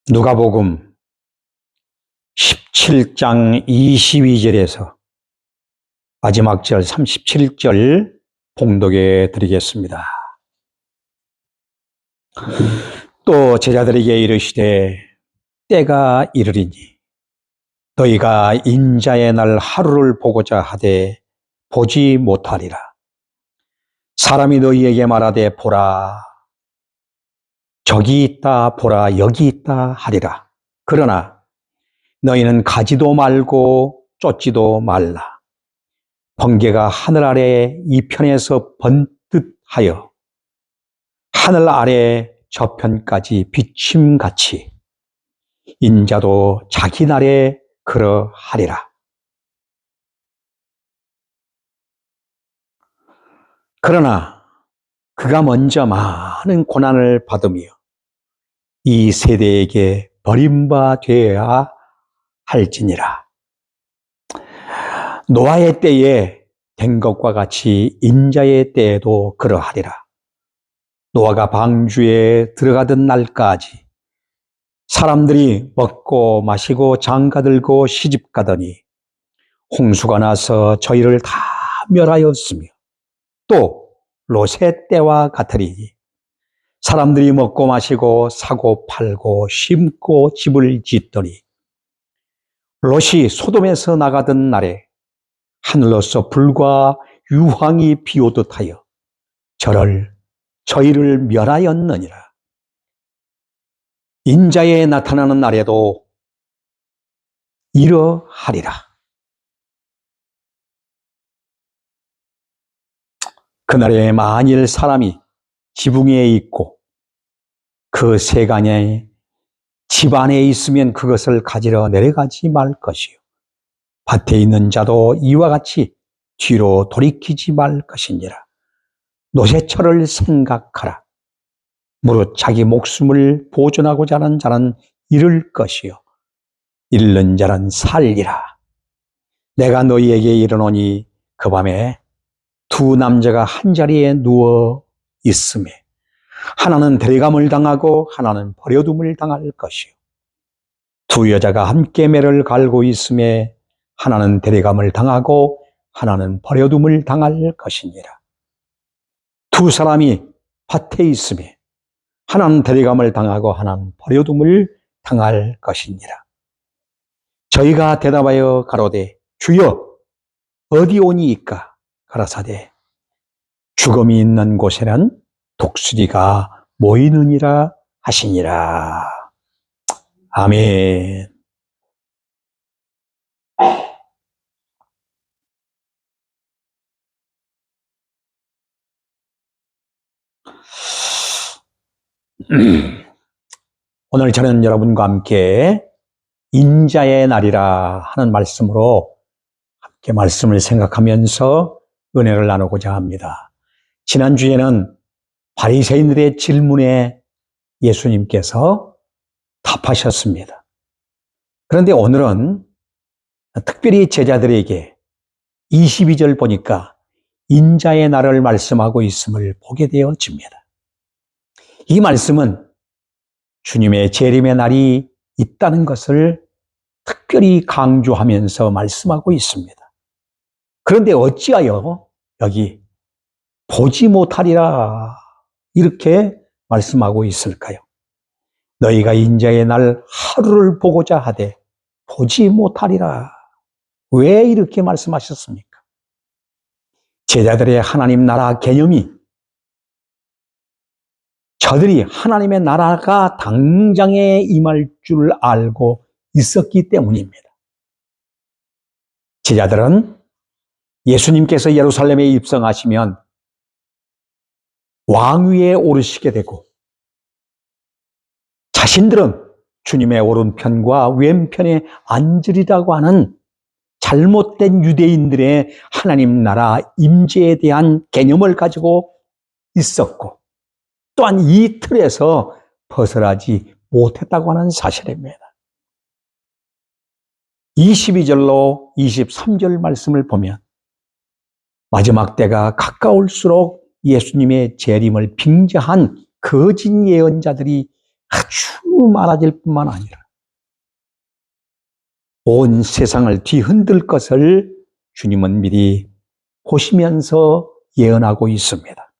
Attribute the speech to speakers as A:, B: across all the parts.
A: 누가복음 17장 22절에서 마지막 절 37절 봉독해 드리겠습니다. 또 제자들에게 이르시되 때가 이르리니 너희가 인자의 날 하루를 보고자 하되 보지 못하리라. 사람이 너희에게 말하되 보라 저기 있다 보라 여기 있다 하리라. 그러나 너희는 가지도 말고 쫓지도 말라. 번개가 하늘 아래 이편에서 번듯하여 하늘 아래 저편까지 비침같이 인자도 자기 날에 그러하리라. 그러나 그가 먼저 많은 고난을 받으며 이 세대에게 버림받아야 할지니라. 노아의 때에 된 것과 같이 인자의 때에도 그러하리라. 노아가 방주에 들어가던 날까지 사람들이 먹고 마시고 장가들고 시집가더니 홍수가 나서 저희를 다 멸하였으며 또 롯의 때와 같으리니 사람들이 먹고 마시고 사고 팔고 심고 집을 짓더니 롯이 소돔에서 나가던 날에 하늘로서 불과 유황이 비오듯 하여 저희를 멸하였느니라. 인자에 나타나는 날에도 이러하리라. 그날에 만일 사람이 지붕에 있고 그 세간에 집 안에 있으면 그것을 가지러 내려가지 말 것이요. 밭에 있는 자도 이와 같이 뒤로 돌이키지 말 것이니라. 롯의 철을 생각하라. 무릇 자기 목숨을 보존하고자 하는 자는 잃을 것이요 잃는 자는 살리라. 내가 너희에게 이르노니 그 밤에 두 남자가 한 자리에 누워 있음에 하나는 데려감을 당하고 하나는 버려둠을 당할 것이요 두 여자가 함께 매를 갈고 있음에 하나는 데려감을 당하고 하나는 버려둠을 당할 것이니라. 두 사람이 밭에 있음에 하나는 데려감을 당하고 하나는 버려둠을 당할 것이니라. 저희가 대답하여 가로되 주여 어디 오니이까? 가라사대 죽음이 있는 곳에는 독수리가 모이느니라 하시니라. 아멘. 오늘 저는 여러분과 함께 인자의 날이라 하는 말씀으로 함께 말씀을 생각하면서 은혜를 나누고자 합니다. 지난주에는 바리새인들의 질문에 예수님께서 답하셨습니다. 그런데 오늘은 특별히 제자들에게 22절 보니까 인자의 날을 말씀하고 있음을 보게 되어집니다. 이 말씀은 주님의 재림의 날이 있다는 것을 특별히 강조하면서 말씀하고 있습니다. 그런데 어찌하여 여기 보지 못하리라 이렇게 말씀하고 있을까요? 너희가 인자의 날 하루를 보고자 하되 보지 못하리라. 왜 이렇게 말씀하셨습니까? 제자들의 하나님 나라 개념이 저들이 하나님의 나라가 당장에 임할 줄 알고 있었기 때문입니다. 제자들은 예수님께서 예루살렘에 입성하시면 왕위에 오르시게 되고 자신들은 주님의 오른편과 왼편에 앉으리라고 하는 잘못된 유대인들의 하나님 나라 임재에 대한 개념을 가지고 있었고 또한 이 틀에서 벗어나지 못했다고 하는 사실입니다. 22절로 23절 말씀을 보면 마지막 때가 가까울수록 예수님의 재림을 빙자한 거짓 예언자들이 아주 많아질 뿐만 아니라 온 세상을 뒤흔들 것을 주님은 미리 보시면서 예언하고 있습니다.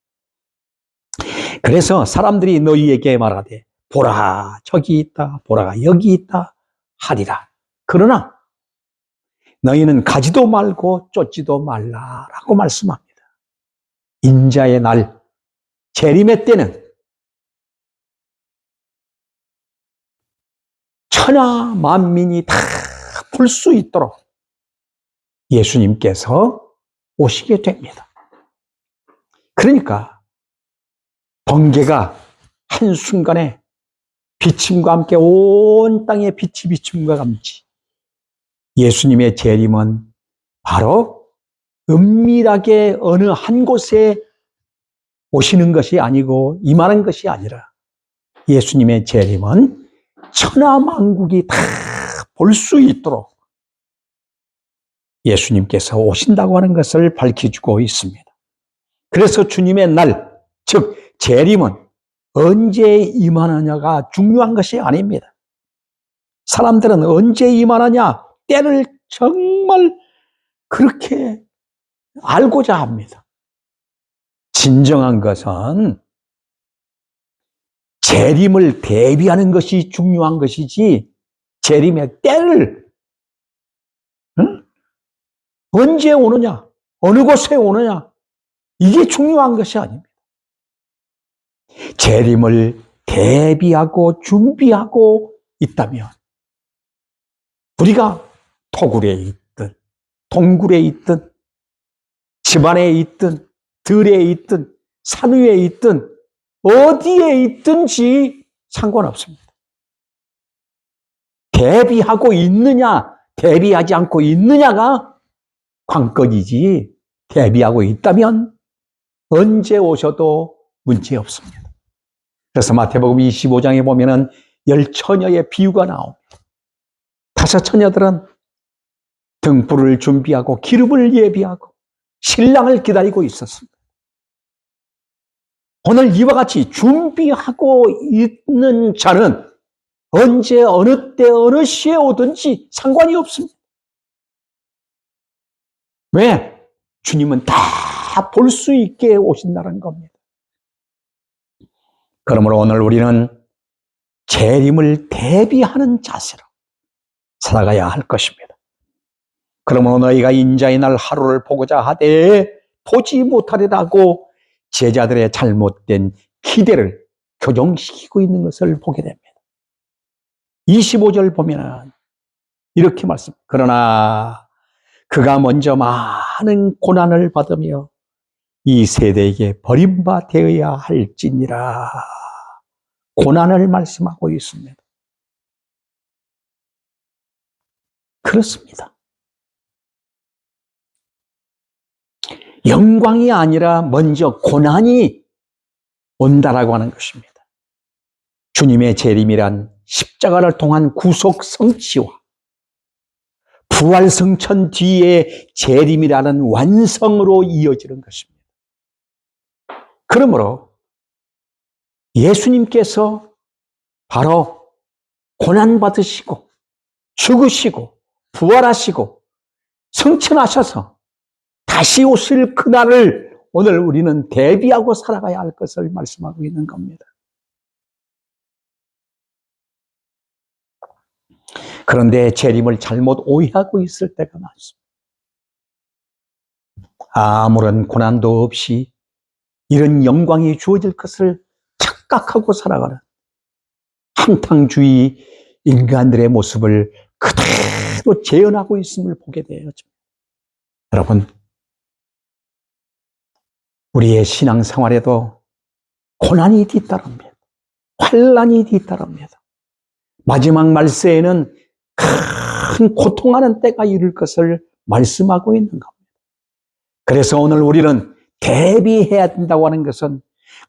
A: 그래서 사람들이 너희에게 말하되 보라 저기 있다 보라 여기 있다 하리라. 그러나 너희는 가지도 말고 쫓지도 말라라고 말씀합니다. 인자의 날 재림의 때는 천하 만민이 다 볼 수 있도록 예수님께서 오시게 됩니다. 그러니까 번개가 한순간에 비침과 함께 온 땅에 빛이 비침과 같이 예수님의 재림은 바로 은밀하게 어느 한 곳에 오시는 것이 아니고 임하는 것이 아니라 예수님의 재림은 천하만국이 다 볼 수 있도록 예수님께서 오신다고 하는 것을 밝혀주고 있습니다. 그래서 주님의 날, 즉 재림은 언제 임하느냐가 중요한 것이 아닙니다. 사람들은 언제 임하느냐 때를 정말 그렇게 알고자 합니다. 진정한 것은 재림을 대비하는 것이 중요한 것이지 재림의 때를 언제 오느냐 어느 곳에 오느냐 이게 중요한 것이 아닙니다. 재림을 대비하고 준비하고 있다면 우리가 토굴에 있든 동굴에 있든 집안에 있든 들에 있든 산 위에 있든 어디에 있든지 상관없습니다. 대비하고 있느냐 대비하지 않고 있느냐가 관건이지 대비하고 있다면 언제 오셔도 문제 없습니다. 그래서 마태복음 25장에 보면은 10처녀의 비유가 나옵니다. 5처녀들은 등불을 준비하고 기름을 예비하고 신랑을 기다리고 있었습니다. 오늘 이와 같이 준비하고 있는 자는 언제 어느 때 어느 시에 오든지 상관이 없습니다. 왜? 주님은 다 볼 수 있게 오신다는 겁니다. 그러므로 오늘 우리는 재림을 대비하는 자세로 살아가야 할 것입니다. 그러므로 너희가 인자의 날 하루를 보고자 하되 보지 못하리라고 제자들의 잘못된 기대를 교정시키고 있는 것을 보게 됩니다. 25절 보면 이렇게 말씀합니다. 그러나 그가 먼저 많은 고난을 받으며 이 세대에게 버림받아야 할지니라. 고난을 말씀하고 있습니다. 그렇습니다. 영광이 아니라 먼저 고난이 온다라고 하는 것입니다. 주님의 재림이란 십자가를 통한 구속 성취와 부활 성천 뒤에 재림이라는 완성으로 이어지는 것입니다. 그러므로 예수님께서 바로 고난받으시고 죽으시고 부활하시고 성천하셔서 다시 오실 그날을 오늘 우리는 대비하고 살아가야 할 것을 말씀하고 있는 겁니다. 그런데 재림을 잘못 오해하고 있을 때가 많습니다. 아무런 고난도 없이 이런 영광이 주어질 것을 착각하고 살아가는 한탕주의 인간들의 모습을 그대로 재현하고 있음을 보게 돼요. 여러분, 우리의 신앙생활에도 고난이 뒤따릅니다. 환난이 뒤따릅니다. 마지막 말세에는 큰 고통하는 때가 이를 것을 말씀하고 있는 겁니다. 그래서 오늘 우리는 대비해야 된다고 하는 것은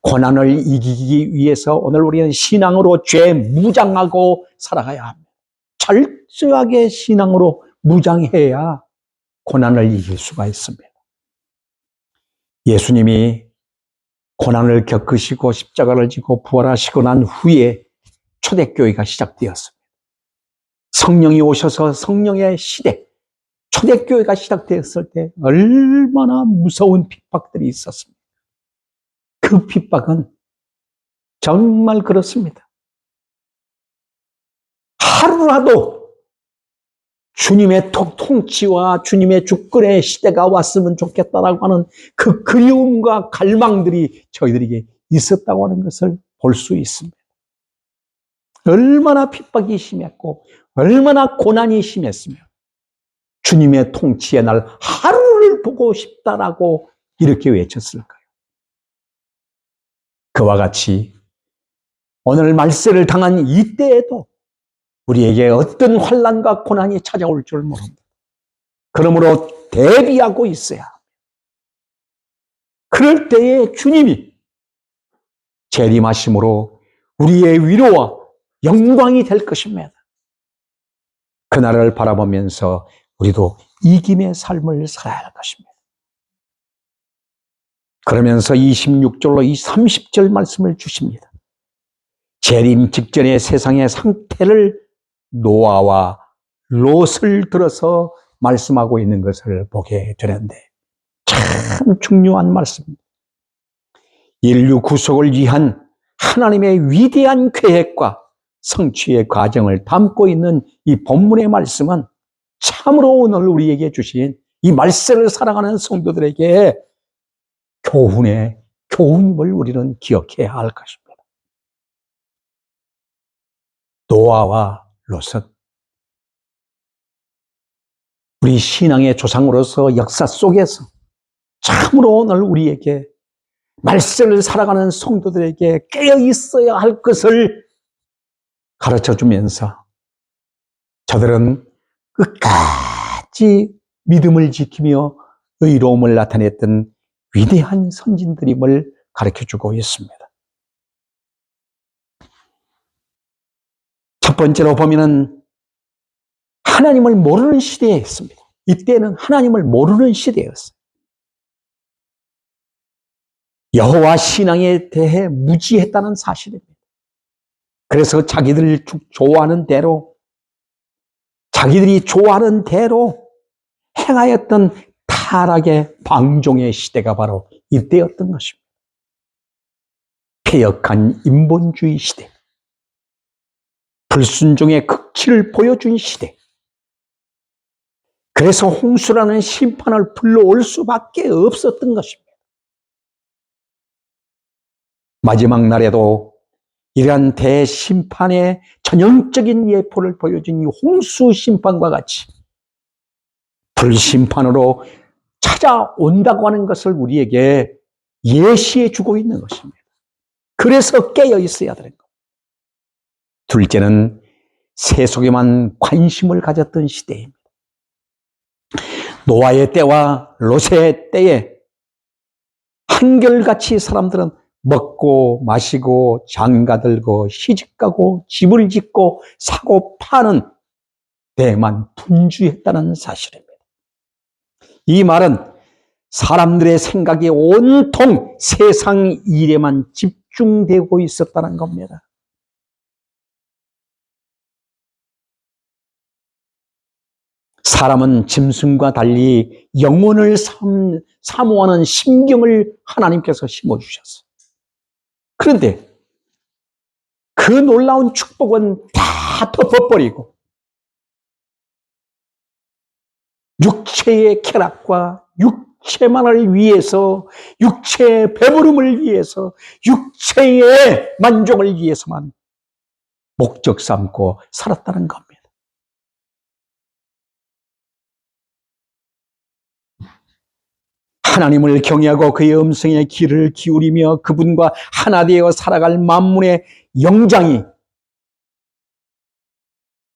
A: 고난을 이기기 위해서 오늘 우리는 신앙으로 죄 무장하고 살아가야 합니다. 철저하게 신앙으로 무장해야 고난을 이길 수가 있습니다. 예수님이 고난을 겪으시고 십자가를 지고 부활하시고 난 후에 초대교회가 시작되었습니다. 성령이 오셔서 성령의 시대, 초대교회가 시작되었을 때 얼마나 무서운 핍박들이 있었습니다. 그 핍박은 정말 그렇습니다. 하루라도 주님의 통치와 주님의 주권의 시대가 왔으면 좋겠다라고 하는 그 그리움과 갈망들이 저희들에게 있었다고 하는 것을 볼 수 있습니다. 얼마나 핍박이 심했고 얼마나 고난이 심했으며 주님의 통치의 날 하루를 보고 싶다라고 이렇게 외쳤을까요? 그와 같이 오늘 말세를 당한 이때에도 우리에게 어떤 환난과 고난이 찾아올 줄 모릅니다. 그러므로 대비하고 있어야 합니다. 그럴 때에 주님이 재림하심으로 우리의 위로와 영광이 될 것입니다. 그날을 바라보면서 우리도 이김의 삶을 살아야 할 것입니다. 그러면서 26절로 이 30절 말씀을 주십니다. 재림 직전의 세상의 상태를 노아와 롯을 들어서 말씀하고 있는 것을 보게 되는데 참 중요한 말씀입니다. 인류 구속을 위한 하나님의 위대한 계획과 성취의 과정을 담고 있는 이 본문의 말씀은 참으로 오늘 우리에게 주신 이 말씀을 살아가는 성도들에게 교훈임을 우리는 기억해야 할 것입니다. 노아와 롯은 우리 신앙의 조상으로서 역사 속에서 참으로 오늘 우리에게 말씀을 살아가는 성도들에게 깨어 있어야 할 것을 가르쳐 주면서 저들은 끝까지 믿음을 지키며 의로움을 나타냈던 위대한 선진들임을 가르쳐 주고 있습니다. 첫 번째로 보면은 하나님을 모르는 시대였습니다. 이때는 하나님을 모르는 시대였어요. 여호와 신앙에 대해 무지했다는 사실입니다. 그래서 자기들이 좋아하는 대로 자기들이 좋아하는 대로 행하였던 타락의 방종의 시대가 바로 이때였던 것입니다. 폐역한 인본주의 시대, 불순종의 극치를 보여준 시대. 그래서 홍수라는 심판을 불러올 수밖에 없었던 것입니다. 마지막 날에도 이러한 대심판의 전형적인 예포를 보여준 이 홍수 심판과 같이 불심판으로 찾아온다고 하는 것을 우리에게 예시해 주고 있는 것입니다. 그래서 깨어 있어야 되는 겁니다. 둘째는 세속에만 관심을 가졌던 시대입니다. 노아의 때와 롯의 때에 한결같이 사람들은 먹고 마시고 장가들고 시집가고 집을 짓고 사고 파는 데만 분주했다는 사실입니다. 이 말은 사람들의 생각이 온통 세상 일에만 집중되고 있었다는 겁니다. 사람은 짐승과 달리 영혼을 사모하는 심경을 하나님께서 심어주셨어요. 그런데 그 놀라운 축복은 다 덮어버리고 육체의 쾌락과 육체만을 위해서, 육체의 배부름을 위해서, 육체의 만족을 위해서만 목적 삼고 살았다는 겁니다. 하나님을 경외하고 그의 음성에 귀를 기울이며 그분과 하나 되어 살아갈 만문의 영장이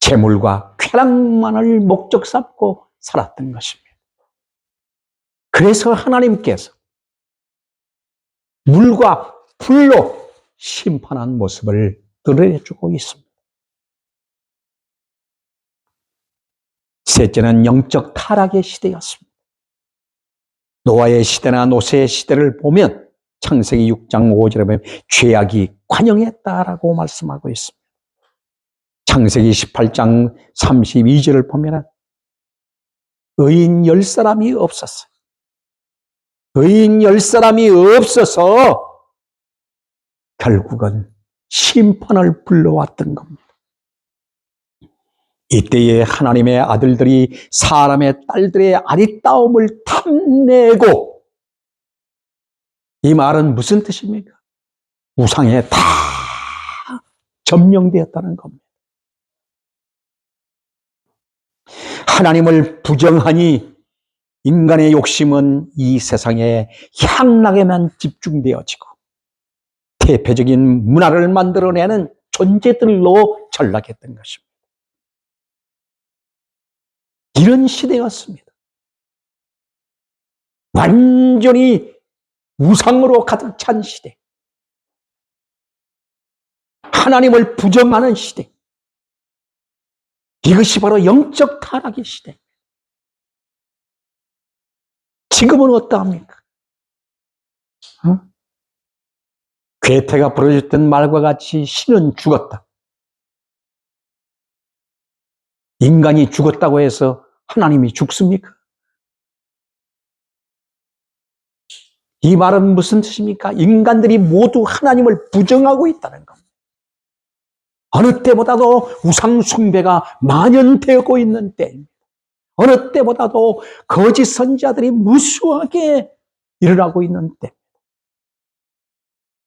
A: 재물과 쾌락만을 목적 삼고 살았던 것입니다. 그래서 하나님께서 물과 불로 심판한 모습을 드러내주고 있습니다. 셋째는 영적 타락의 시대였습니다. 노아의 시대나 롯의 시대를 보면 창세기 6장 5절에 보면 죄악이 관영했다라고 말씀하고 있습니다. 창세기 18장 32절을 보면 의인 10사람이 없었어요. 의인 10사람이 없어서 결국은 심판을 불러왔던 겁니다. 이때에 하나님의 아들들이 사람의 딸들의 아리따움을 탐내고, 이 말은 무슨 뜻입니까? 우상에 다 점령되었다는 겁니다. 하나님을 부정하니 인간의 욕심은 이 세상의 향락에만 집중되어지고 대표적인 문화를 만들어내는 존재들로 전락했던 것입니다. 이런 시대였습니다. 완전히 우상으로 가득 찬 시대. 하나님을 부정하는 시대. 이것이 바로 영적 타락의 시대. 지금은 어떠합니까? 괴테가 부르짖던 말과 같이 신은 죽었다. 인간이 죽었다고 해서 하나님이 죽습니까? 이 말은 무슨 뜻입니까? 인간들이 모두 하나님을 부정하고 있다는 겁니다. 어느 때보다도 우상 숭배가 만연되고 있는 때입니다. 어느 때보다도 거짓 선지자들이 무수하게 일어나고 있는 때.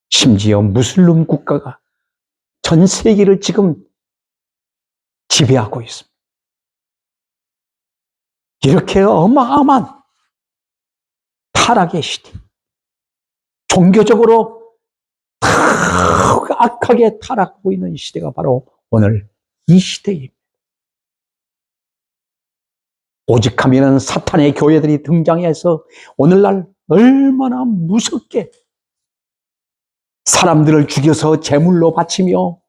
A: 심지어 무슬림 국가가 전 세계를 지금 지배하고 있습니다. 이렇게 어마어마한 타락의 시대, 종교적으로 악하게 타락하고 있는 시대가 바로 오늘 이 시대입니다. 오직하면 사탄의 교회들이 등장해서 오늘날 얼마나 무섭게 사람들을 죽여서 제물로 바치며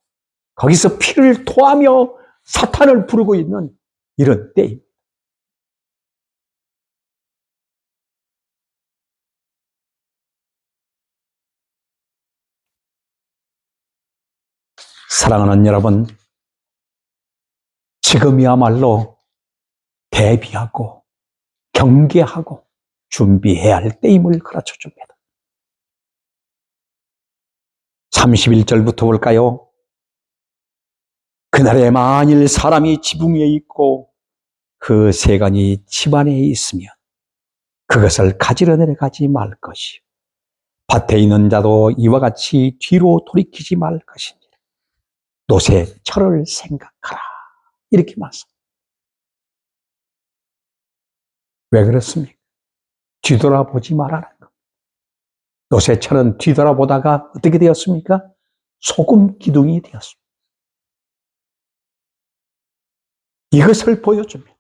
A: 거기서 피를 토하며 사탄을 부르고 있는 이런 때입니다. 사랑하는 여러분, 지금이야말로 대비하고 경계하고 준비해야 할 때임을 가르쳐 줍니다. 31절부터 볼까요? 그날에 만일 사람이 지붕 위에 있고 그 세간이 집안에 있으면 그것을 가지러 내려가지 말 것이요. 밭에 있는 자도 이와 같이 뒤로 돌이키지 말 것이니라. 노새 철을 생각하라. 이렇게 말씀. 왜 그렇습니까? 뒤돌아보지 말라는 겁니다. 노새 철은 뒤돌아보다가 어떻게 되었습니까? 소금 기둥이 되었습니다. 이것을 보여줍니다.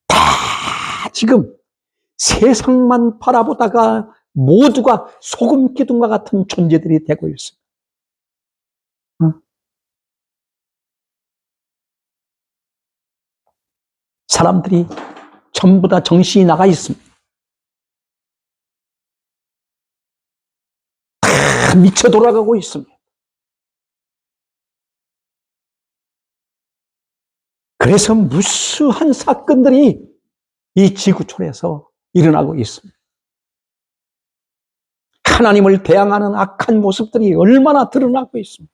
A: 다 지금 세상만 바라보다가 모두가 소금 기둥과 같은 존재들이 되고 있습니다. 사람들이 전부 다 정신이 나가 있습니다. 다 미쳐 돌아가고 있습니다. 그래서 무수한 사건들이 이 지구촌에서 일어나고 있습니다. 하나님을 대항하는 악한 모습들이 얼마나 드러나고 있습니다.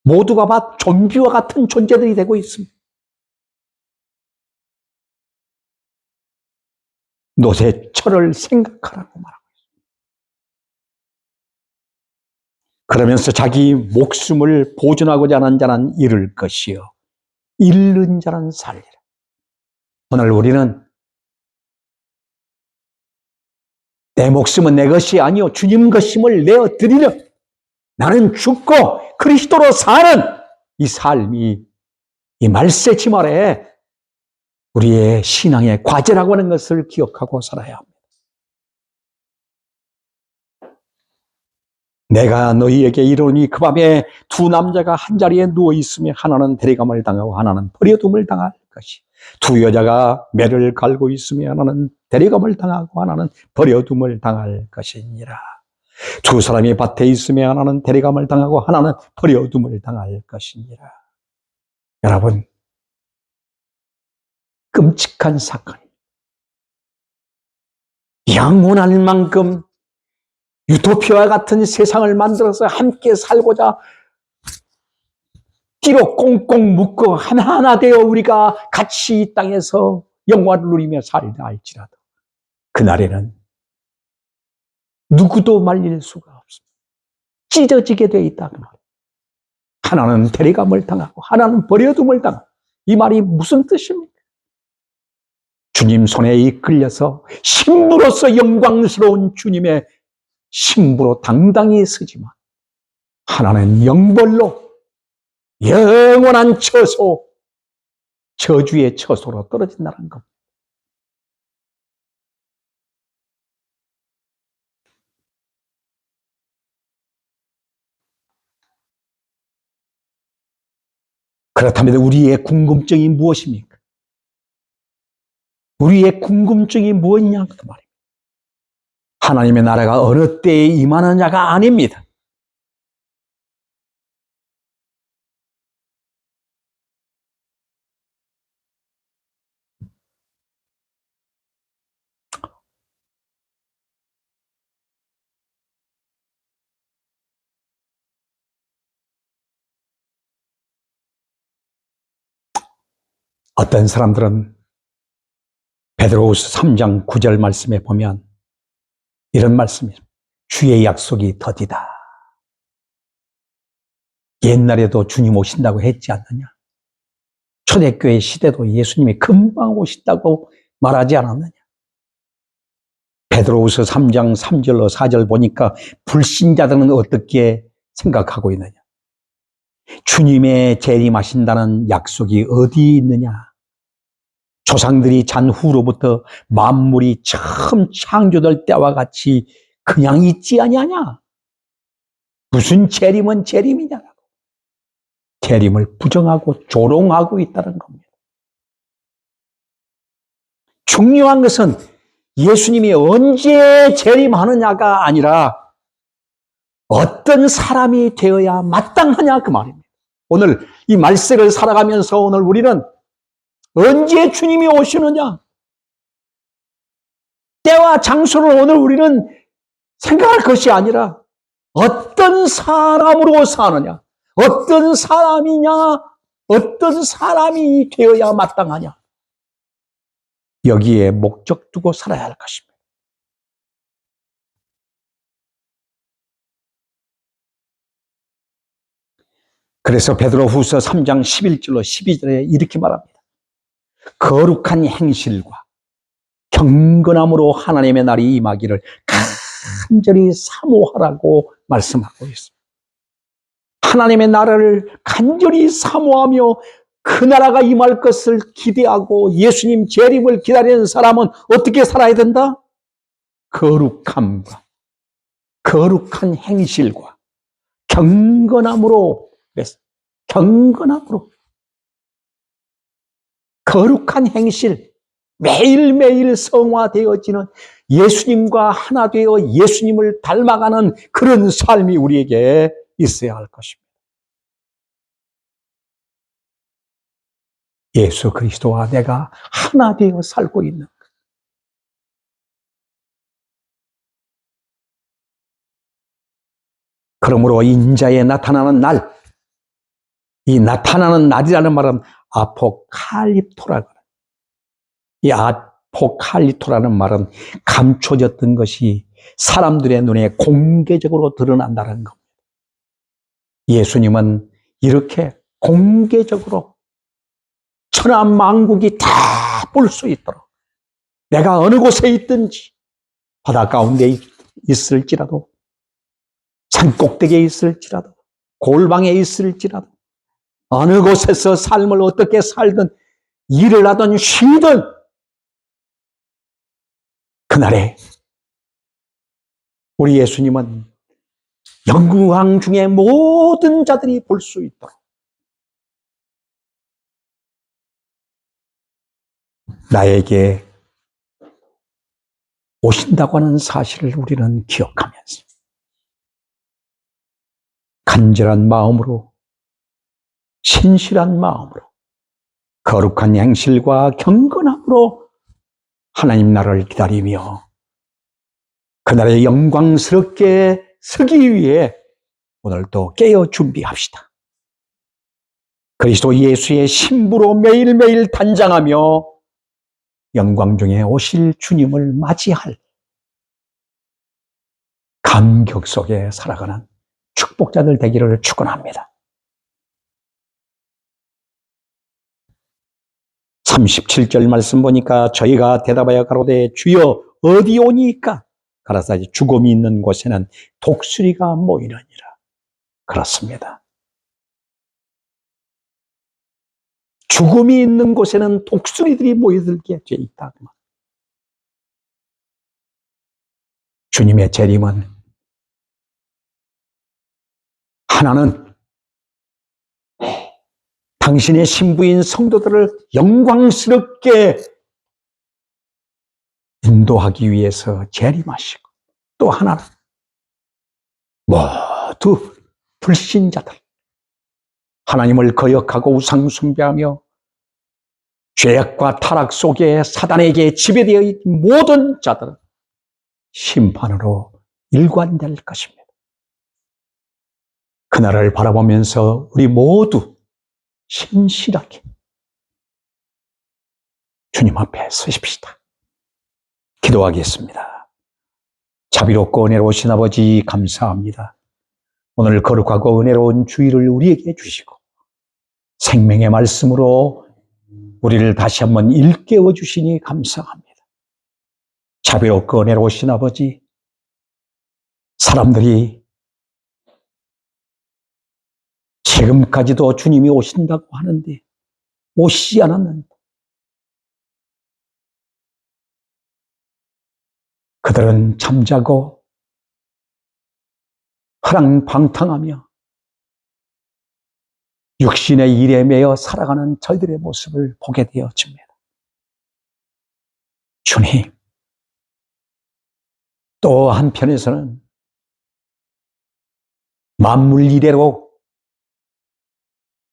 A: 모두가 다 좀비와 같은 존재들이 되고 있습니다. 노새 철을 생각하라고 말하고 있습니다. 그러면서 자기 목숨을 보존하고자 하는 자는 잃을 것이요 잃는 자는 살리라. 오늘 우리는 내 목숨은 내 것이 아니요 주님 것임을 내어드리려 나는 죽고 그리스도로 사는 이 삶이 이 말세지 아래 우리의 신앙의 과제라고 하는 것을 기억하고 살아야 합니다. 내가 너희에게 이르노니 그 밤에 두 남자가 한 자리에 누워 있으며 하나는 데려감을 당하고 하나는 버려둠을 당할 것이. 두 여자가 매를 갈고 있으며 하나는 데려감을 당하고 하나는 버려둠을 당할 것이니라. 두 사람이 밭에 있으며 하나는 데려감을 당하고 하나는 버려둠을 당할 것이니라. 여러분, 끔찍한 사건. 영원할 만큼 유토피아와 같은 세상을 만들어서 함께 살고자 띠로 꽁꽁 묶어 하나하나 되어 우리가 같이 이 땅에서 영화를 누리며 살다 할지라도 그날에는 누구도 말릴 수가 없습니다. 찢어지게 되어 있다. 하나는 데려감을 당하고 하나는 버려둠을 당하고. 이 말이 무슨 뜻입니까? 주님 손에 이끌려서 신부로서 영광스러운 주님의 신부로 당당히 서지만 하나는 영벌로 영원한 처소, 저주의 처소로 떨어진다는 겁니다. 그렇다면 우리의 궁금증이 무엇입니까? 우리의 궁금증이 무엇이냐 그 말입니다. 하나님의 나라가 어느 때에 임하느냐가 아닙니다. 어떤 사람들은 베드로후서 3장 9절 말씀에 보면 이런 말씀입니다. 주의 약속이 더디다. 옛날에도 주님 오신다고 했지 않느냐? 초대교회 시대도 예수님이 금방 오신다고 말하지 않았느냐? 베드로후서 3장 3절로 4절 보니까 불신자들은 어떻게 생각하고 있느냐? 주님의 재림하신다는 약속이 어디 있느냐? 조상들이 잔 후로부터 만물이 처음 창조될 때와 같이 그냥 있지 아니하냐? 무슨 재림은 재림이냐? 재림을 부정하고 조롱하고 있다는 겁니다. 중요한 것은 예수님이 언제 재림하느냐가 아니라 어떤 사람이 되어야 마땅하냐 그 말입니다. 오늘 이 말세를 살아가면서 오늘 우리는 언제 주님이 오시느냐? 때와 장소를 오늘 우리는 생각할 것이 아니라 어떤 사람으로 사느냐? 어떤 사람이냐? 어떤 사람이 되어야 마땅하냐? 여기에 목적 두고 살아야 할 것입니다. 그래서 베드로후서 3장 11절로 12절에 이렇게 말합니다. 거룩한 행실과 경건함으로 하나님의 날이 임하기를 간절히 사모하라고 말씀하고 있습니다. 하나님의 나라를 간절히 사모하며 그 나라가 임할 것을 기대하고 예수님 재림을 기다리는 사람은 어떻게 살아야 된다? 거룩함과 거룩한 행실과 경건함으로 경건함으로 거룩한 행실 매일매일 성화되어지는 예수님과 하나 되어 예수님을 닮아가는 그런 삶이 우리에게 있어야 할 것입니다. 예수 그리스도와 내가 하나 되어 살고 있는 것. 그러므로 인자에 나타나는 날, 이 나타나는 날이라는 말은 아포칼립토라고 해요. 이 아포칼립토라는 말은 감춰졌던 것이 사람들의 눈에 공개적으로 드러난다는 겁니다. 예수님은 이렇게 공개적으로 천하만국이 다 볼 수 있도록 내가 어느 곳에 있든지 바다 가운데 있을지라도 산꼭대기에 있을지라도 골방에 있을지라도 어느 곳에서 삶을 어떻게 살든 일을 하든 쉬든 그날에 우리 예수님은 영광 중에 모든 자들이 볼 수 있도록 나에게 오신다고 하는 사실을 우리는 기억하면서 간절한 마음으로, 신실한 마음으로, 거룩한 행실과 경건함으로 하나님 나라를 기다리며 그날에 영광스럽게 서기 위해 오늘도 깨어 준비합시다. 그리스도 예수의 신부로 매일매일 단장하며 영광 중에 오실 주님을 맞이할 감격 속에 살아가는 축복자들 되기를 축원합니다. 37절 말씀 보니까 저희가 대답하여 가로되 주여 어디 오니까? 가라사대 죽음이 있는 곳에는 독수리가 모이느니라. 그렇습니다. 죽음이 있는 곳에는 독수리들이 모여들게 돼 있다. 주님의 재림은 하나는 당신의 신부인 성도들을 영광스럽게 인도하기 위해서 재림하시고, 또 하나는 모두 불신자들, 하나님을 거역하고 우상 숭배하며 죄악과 타락 속에 사단에게 지배되어 있는 모든 자들은 심판으로 일관될 것입니다. 그날을 바라보면서 우리 모두 신실하게 주님 앞에 서십시다. 기도하겠습니다. 자비롭고 은혜로우신 아버지 감사합니다. 오늘 거룩하고 은혜로운 주일을 우리에게 주시고 생명의 말씀으로 우리를 다시 한번 일깨워 주시니 감사합니다. 자비롭고 은혜로우신 아버지, 사람들이 지금까지도 주님이 오신다고 하는데 오시지 않았는데 그들은 잠자고 허랑방탕하며 육신의 일에 매여 살아가는 저희들의 모습을 보게 되어집니다. 주님, 또 한편에서는 만물 이래로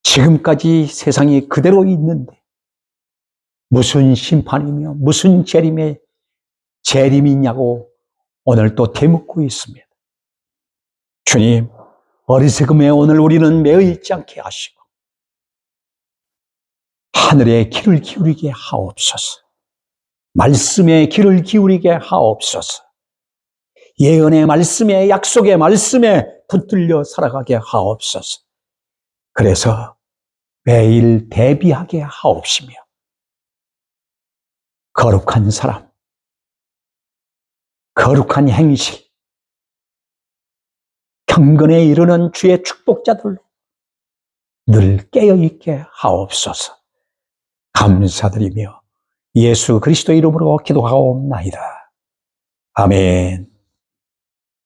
A: 지금까지 세상이 그대로 있는데 무슨 심판이며 무슨 재림이냐고 오늘 또 되묻고 있습니다. 주님, 어리석음에 오늘 우리는 매여 있지 않게 하시고 하늘에 귀를 기울이게 하옵소서. 말씀에 귀를 기울이게 하옵소서. 예언의 말씀에, 약속의 말씀에 붙들려 살아가게 하옵소서. 그래서 매일 대비하게 하옵시며 거룩한 사람, 거룩한 행실, 경건에 이르는 주의 축복자들로 늘 깨어있게 하옵소서. 감사드리며 예수 그리스도 이름으로 기도하옵나이다. 아멘.